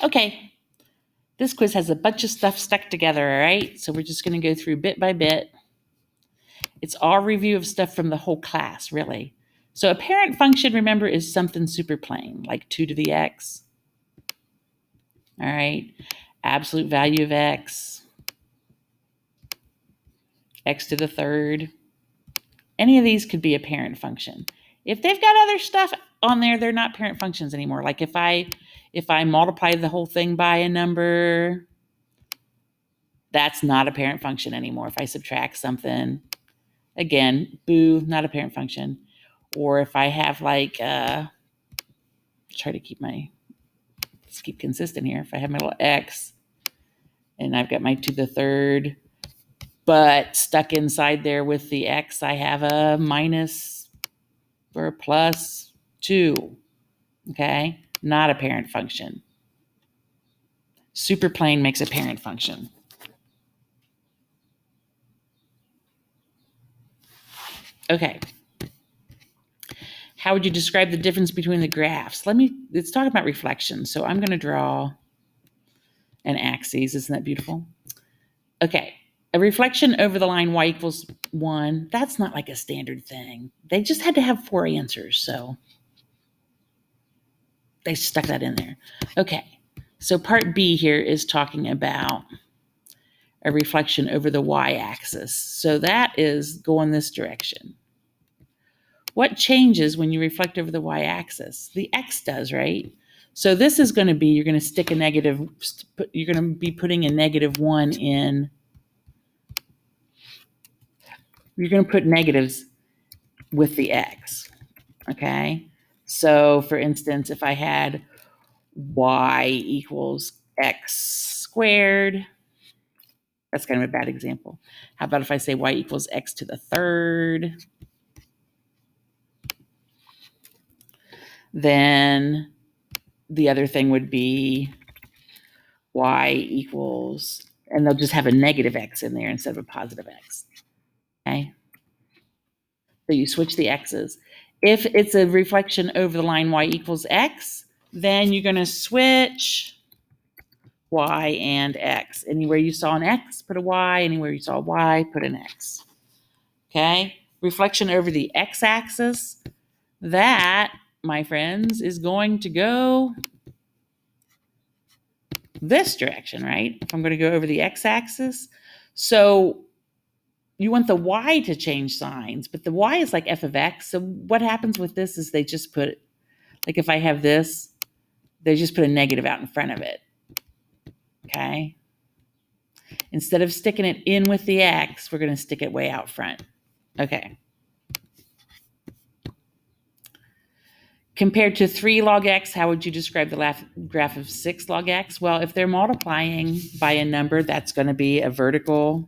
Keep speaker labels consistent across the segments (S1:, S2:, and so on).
S1: Okay, this quiz has a bunch of stuff stuck together, all right? So we're just going to go through bit by bit. It's our review of stuff from the whole class, really. So a parent function, remember, is something super plain, like 2 to the x. All right, absolute value of x, x to the third. Any of these could be a parent function. If they've got other stuff on there, they're not parent functions anymore. Like if I multiply the whole thing by a number, that's not a parent function anymore. If I subtract something, again, boo, not a parent function. Or if I have like, try to keep let's keep consistent here. If I have my little x and I've got my to the third, but stuck inside there with the x, I have a minus or a plus 2. Okay, not a parent function. Super plain makes a parent function. Okay. How would you describe the difference between the graphs? Let's talk about reflection. So I'm going to draw an axis. Isn't that beautiful? Okay. A reflection over the line y equals 1, that's not like a standard thing. They just had to have 4 answers, so they stuck that in there. Okay. So part B here is talking about a reflection over the y-axis. So that is going this direction. What changes when you reflect over the y-axis? The x does, right? So this is going to be, you're going to stick a negative, you're going to be putting a -1 in. You're going to put negatives with the x, okay? So for instance, if I had y equals x squared, that's kind of a bad example. How about if I say y equals x to the third? Then the other thing would be y equals, and they'll just have a negative x in there instead of a positive x. Okay? So you switch the x's. If it's a reflection over the line y equals x, then you're going to switch y and x. Anywhere you saw an x, put a y. Anywhere you saw a y, put an x. Okay? Reflection over the x-axis, that, my friends, is going to go this direction, right? If I'm going to go over the x-axis. So you want the y to change signs, but the y is like f of x. So what happens with this is they just put, like if I have this, they just put a negative out in front of it. Okay? Instead of sticking it in with the x, we're going to stick it way out front. Okay. Compared to 3 log x, how would you describe the graph of 6 log x? Well, if they're multiplying by a number, that's going to be a vertical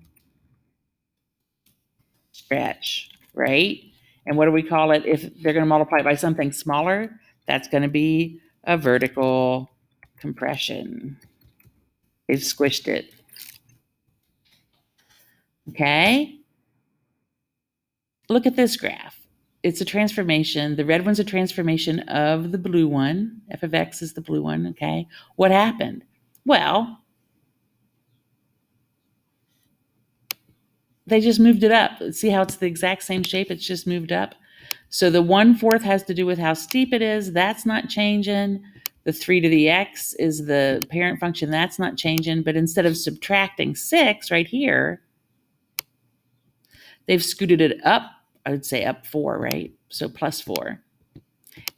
S1: stretch, right? And what do we call it if they're going to multiply by something smaller? That's going to be a vertical compression. They've squished it. Okay? Look at this graph. It's a transformation. The red one's a transformation of the blue one. F of x is the blue one, okay? What happened? Well, they just moved it up. See how it's the exact same shape? It's just moved up. So the 1/4 has to do with how steep it is. That's not changing. The 3 to the x is the parent function. That's not changing. But instead of subtracting 6 right here, they've scooted it up. I would say up 4, right? So plus 4.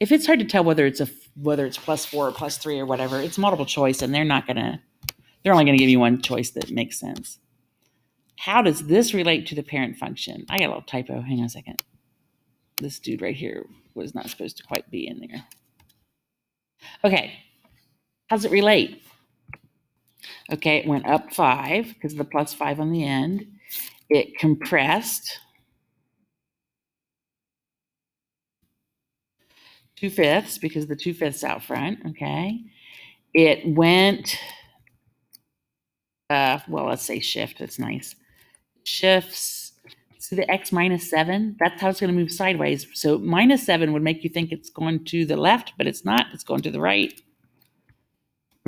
S1: If it's hard to tell whether it's plus 4 or plus 3 or whatever, it's multiple choice, and they're only going to give you one choice that makes sense. How does this relate to the parent function? I got a little typo. Hang on a second. This dude right here was not supposed to quite be in there. Okay. How does it relate? Okay, it went up 5 because of the plus 5 on the end. It compressed 2/5 because the 2/5 out front, okay? It went, well, let's say shift. That's nice. Shifts. See the x minus 7? That's how it's going to move sideways. So minus 7 would make you think it's going to the left, but it's not. It's going to the right.